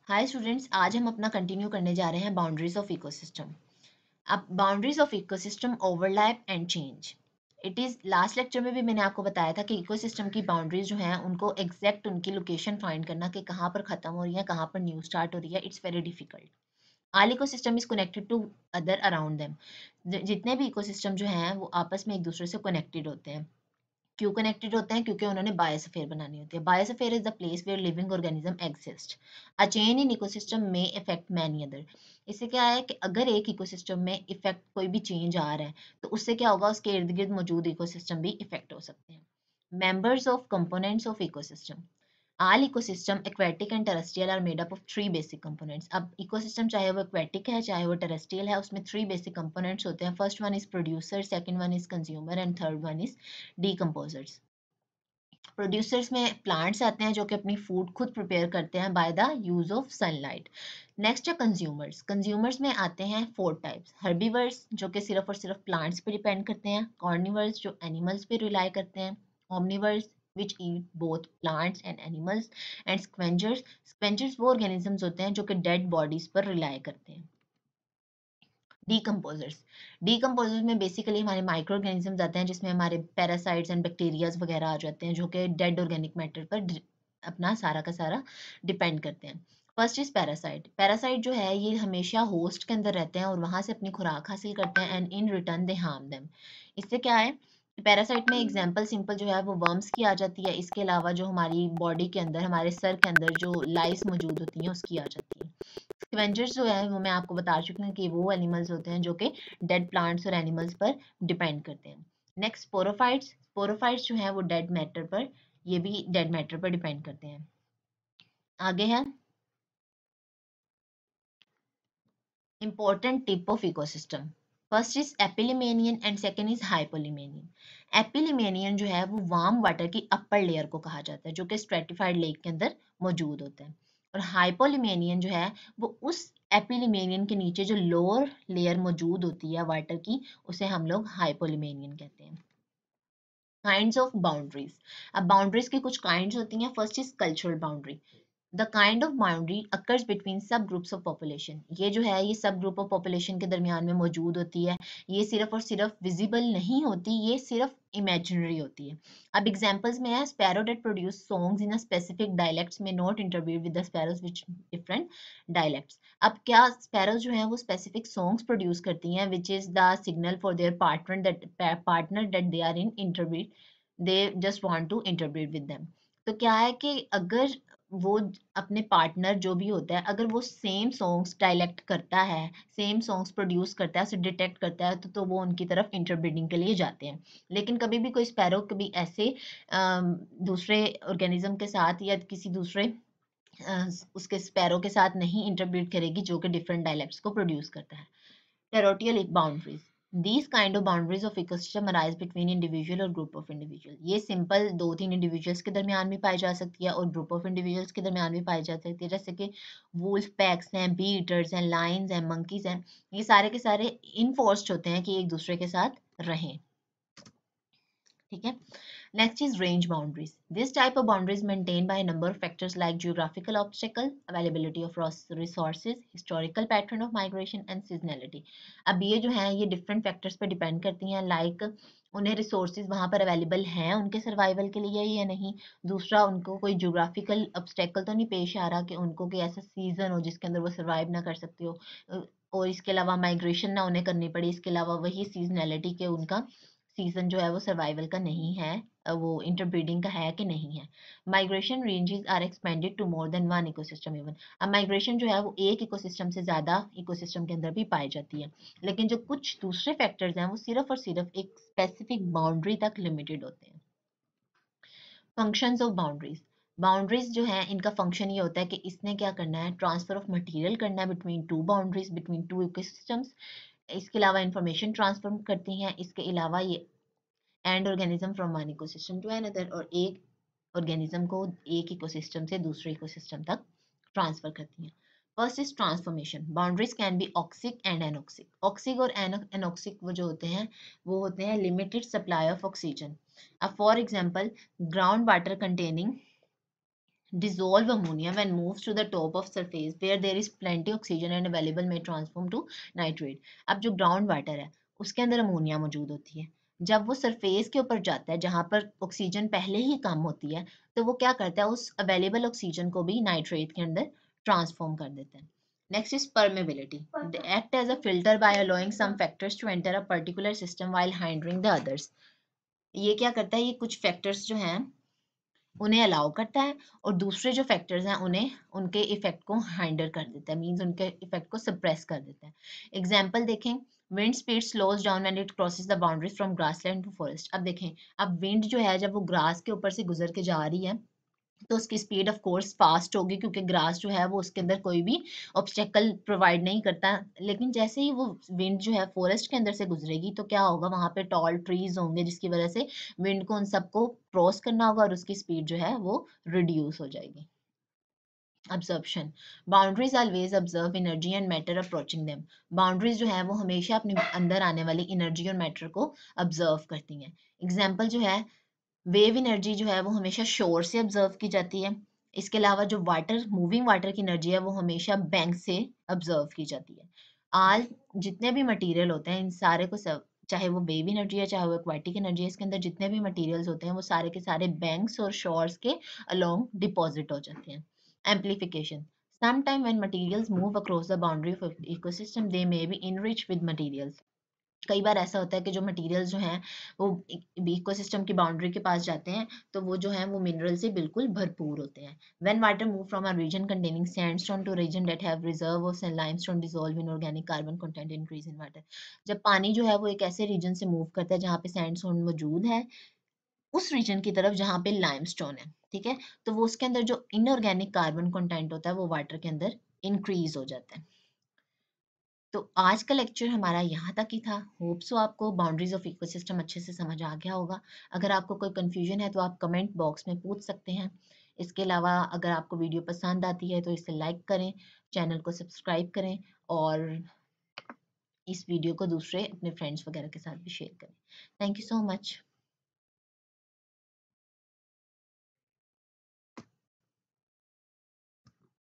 Hi students, आज हम अपना कंटिन्यू करने जा रहे हैं बाउंड्रीज ऑफ इकोसिस्टम। अब boundaries of ecosystem overlap and change. It is last lecture में भी मैंने आपको बताया था कि इकोसिस्टम की बाउंड्रीज जो हैं उनको एग्जैक्ट उनकी लोकेशन फाइंड करना कि कहाँ पर खत्म हो रही है, कहाँ पर न्यू स्टार्ट हो रही है, it's very difficult. All ecosystem is connected to other around them. जितने भी इकोसिस्टम जो हैं वो आपस में एक दूसरे से कनेक्टेड होते हैं। क्यों कनेक्टेड होते हैं? क्योंकि उन्होंने बायोस्फीयर बनानी होती है। Biosphere is the place where living organism exist. A change in ecosystem में इफेक्ट मैनी अदर। इससे क्या है कि अगर एक इकोसिस्टम में इफेक्ट कोई भी चेंज आ रहा है तो उससे क्या होगा, उसके इर्द गिर्द मौजूद इकोसिस्टम भी इफेक्ट हो सकते हैं। Members of components of ecosystem. All ecosystem, aquatic and terrestrial, are made up of three basic components. अब ecosystem चाहे वो aquatic है चाहे वो terrestrial है, उसमें three basic components होते हैं. First one is producer, second one is consumer and third one is decomposers. Producers में प्लांट्स आते हैं जो कि अपनी फूड खुद प्रिपेयर करते हैं by the use of sunlight. Next है कंज्यूमर्स। कंज्यूमर्स में आते हैं फोर टाइप्स। हर्बीवर्स जो कि सिर्फ और सिर्फ प्लांट्स पे डिपेंड करते हैं। कॉर्निवर्स जो एनिमल्स पे रिलाई करते हैं। Omniverse which eat both plants and animals. And scavengers. Scavengers वो ऑर्गेनिजम्स होते हैं जो कि डेड बॉडीज पर रिलाई करते हैं। डीकम्पोजर्स। डीकम्पोजर्स में बेसिकली हमारे माइक्रो ऑर्गेनिजम्स आते हैं जिसमें हमारे पैरासाइट्स एंड बैक्टीरियाज वगैरह आ जाते हैं जो कि डेड ऑर्गेनिक मैटर पर अपना सारा का सारा डिपेंड करते हैं। First is parasite. पैरासाइट जो है ये हमेशा होस्ट के अंदर रहते हैं और वहां से अपनी खुराक हासिल करते हैं and in return they harm them. इससे क्या है, पैरासाइट में एग्जाम्पल सिंपल जो है वो वर्म्स की आ जाती है। इसके अलावा जो हमारी बॉडी के अंदर, हमारे सर के अंदर जो लाइस मौजूद होती हैं उसकी आ जाती है। स्कैवेंजर्स जो है वो मैं आपको बता चुकी हूँ कि वो एनिमल्स होते हैं जो कि डेड प्लांट्स और एनिमल्स पर डिपेंड करते हैं। Next sporophytes. स्पोरोफाइट्स जो है वो डेड मैटर पर, ये भी डेड मैटर पर डिपेंड करते हैं। आगे है important tip of ecosystem. First is epilimnion and second is hypolimnion. Epilimnion जो है वो वार्म वाटर की अपर लेयर को कहा जाता है जो कि स्ट्रेटिफाइड लेक के अंदर मौजूद होता है। और हाइपोलिमेनियन जो है वो उस एपिलिमेनियन के नीचे जो लोअर लेयर मौजूद होती है वाटर की, उसे हम लोग हाइपोलिमेनियन कहते हैं। Kinds of boundaries. अब बाउंड्रीज की कुछ काइंड्स होती हैं। First is cultural boundary. The kind of boundary occurs between सब ग्रुप्स ऑफ पॉपुलेशन। ये जो है ये सब ग्रुप ऑफ पॉपुलेशन के दरमियान में मौजूद होती है। ये सिर्फ और सिर्फ विजिबल नहीं होती, ये सिर्फ इमेजिनरी होती है। अब एग्जांपल्स में है sparrow that produce songs in a specific dialects में not interbreed with the sparrows which different dialects. अब क्या स्पैरोज जो है वो स्पेसिफिक सॉन्ग्स प्रोड्यूस करती हैं which is the signal for their partner that they are in interbreed, they just want to interbreed with them. तो क्या है कि अगर वो अपने पार्टनर जो भी होता है, अगर वो सेम सॉन्ग्स डायलेक्ट करता है, सेम सॉन्ग्स प्रोड्यूस करता है, उसे डिटेक्ट करता है तो वो उनकी तरफ इंटरब्रीडिंग के लिए जाते हैं। लेकिन कभी भी कोई स्पैरो कभी ऐसे दूसरे ऑर्गेनिज्म के साथ या किसी दूसरे उसके स्पैरो के साथ नहीं इंटरब्रीड करेगी जो कि डिफरेंट डायलेक्ट्स को प्रोड्यूस करता है। Territorial boundaries. These kind of boundaries of ecosystem arise between individual और group of individual. ये सिंपल दो तीन इंडिविजुअल्स के दरमियान भी पाई जा सकती है और ग्रुप ऑफ इंडिविजुअल्स के दरमियान भी पाई जा सकती है। जैसे कि वुल्फ पैक्स हैं, बी ईटर्स हैं, लायंस हैं, मंकीज हैं, ये सारे के सारे इनफोर्स्ड होते हैं कि एक दूसरे के साथ रहें। ठीक है। Next is range boundaries. This type of boundary is maintained by a number of factors like geographical obstacle, availability of resources, historical pattern of migration and seasonality. अब ये जो है ये different factors पे depend करती हैं, like उन्हें resources वहाँ पर available हैं उनके survival के लिए या नहीं। दूसरा, उनको कोई geographical obstacle तो नहीं पेश आ रहा कि उनको कोई ऐसा season हो जिसके अंदर वो survive ना कर सकती हो, और इसके अलावा migration ना उन्हें करनी पड़ी। इसके अलावा वही seasonality के उनका सीजन जो है वो सर्वाइवल का नहीं है, वो इंटरब्रीडिंग का है कि नहीं है। Migration ranges are expanded to more than one ecosystem even. अब माइग्रेशन जो है वो एक इकोसिस्टम से ज्यादा इकोसिस्टम के अंदर भी पाई जाती है। लेकिन जो कुछ दूसरे फैक्टर्स हैं वो सिर्फ और सिर्फ एक स्पेसिफिक बाउंड्री तक लिमिटेड होते हैं। Functions of boundaries. बाउंड्रीज जो है इनका फंक्शन ये होता है कि इसने क्या करना है, ट्रांसफर ऑफ मटेरियल करना है between two boundaries, between two ecosystems. इसके अलावा इंफॉर्मेशन ट्रांसफर करती हैं। इसके अलावा ये and organism from one ecosystem to another, और एक ऑर्गेनिज्म को एक इकोसिस्टम से दूसरे इकोसिस्टम तक ट्रांसफर करती हैं। First is transformation. Boundaries can be oxic and anoxic. Oxic और एनॉक्सिक वो जो होते हैं वो होते हैं लिमिटेड सप्लाई ऑफ ऑक्सीजन। अब for example ground water containing dissolve ammonia when moves to the top of surface where there is plenty oxygen and available may transform to nitrate. अब जो ग्राउंड वाटर है उसके अंदर ammonia मौजूद होती है, जब वो सरफेस के ऊपर जाता है जहां पर ऑक्सीजन पहले ही कम होती है तो वो क्या करता है, उस अवेलेबल ऑक्सीजन को भी नाइट्रेट के अंदर ट्रांसफॉर्म कर देता है. Next is permeability. They act as a filter by allowing some factors to enter a particular system while hindering the others. ये क्या करता है, ये कुछ फैक्टर्स जो हैं उन्हें अलाउ करता है और दूसरे जो फैक्टर्स हैं उन्हें उनके इफेक्ट को हाइंडर कर देता है, मींस उनके इफेक्ट को सप्रेस कर देता है. एग्जांपल देखें, wind speed slows down when it crosses the boundaries from grassland to forest. अब देखें, अब विंड जो है जब वो ग्रास के ऊपर से गुजर के जा रही है तो उसकी स्पीड ऑफ कोर्स फास्ट होगी क्योंकि ग्रास जो है वो उसके अंदर कोई भी ऑब्स्टेकल प्रोवाइड नहीं करता. लेकिन जैसे ही वो विंड जो है फॉरेस्ट के अंदर से गुजरेगी तो क्या होगा, वहां पे टॉल ट्रीज होंगे जिसकी वजह से विंड को उन सबको क्रॉस करना होगा और उसकी स्पीड जो है वो रिड्यूस हो जाएगी. Absorption. Boundaries always observe energy and matter approaching them. Boundaries जो है वो हमेशा अपने अंदर आने वाली एनर्जी और मैटर को ऑब्जर्व करती हैं. एग्जाम्पल जो है, वेव एनर्जी जो है वो हमेशा शोर से ऑब्जर्व की जाती है. इसके अलावा जो वाटर, मूविंग वाटर की एनर्जी है वो हमेशा बैंक से ऑब्जर्व की जाती है. आल जितने भी मटेरियल होते हैं इन सारे को सब, चाहे वो वेव एनर्जी है चाहे वो एक्वाटिक एनर्जी है, इसके अंदर जितने भी मटेरियल्स होते हैं वो सारे के सारे बैंक्स और शोर्स के अलोंग डिपॉजिट हो जाते हैं. Amplification. Sometime when materials move across the boundary of ecosystem, they may be enriched with materials. कई बार ऐसा होता है कि जो मटेरियल्स जो हैं वो इकोसिस्टम की बाउंड्री के पास जाते हैं तो वो जो है वो मिनरल से बिल्कुल भरपूर होते हैं. When water move from a region containing sandstone to region that have reserve of limestone dissolve in organic carbon content increase in water. जब पानी जो है वो एक ऐसे रीजन से मूव करता है जहाँ पे सैंडस्टोन मौजूद है उस रीजन की तरफ जहाँ पे लाइमस्टोन है, ठीक है, तो वो उसके अंदर जो इनऑर्गेनिक कार्बन कंटेंट होता है वो वाटर के अंदर इंक्रीज हो जाता है. तो आज का लेक्चर हमारा यहाँ तक ही था. होप सो आपको बाउंड्रीज ऑफ इकोसिस्टम अच्छे से समझ आ गया होगा. अगर आपको कोई कंफ्यूजन है तो आप कमेंट बॉक्स में पूछ सकते हैं. इसके अलावा अगर आपको वीडियो पसंद आती है तो इसे लाइक करें, चैनल को सब्सक्राइब करें और इस वीडियो को दूसरे अपने फ्रेंड्स वगैरह के साथ भी शेयर करें. Thank you so much.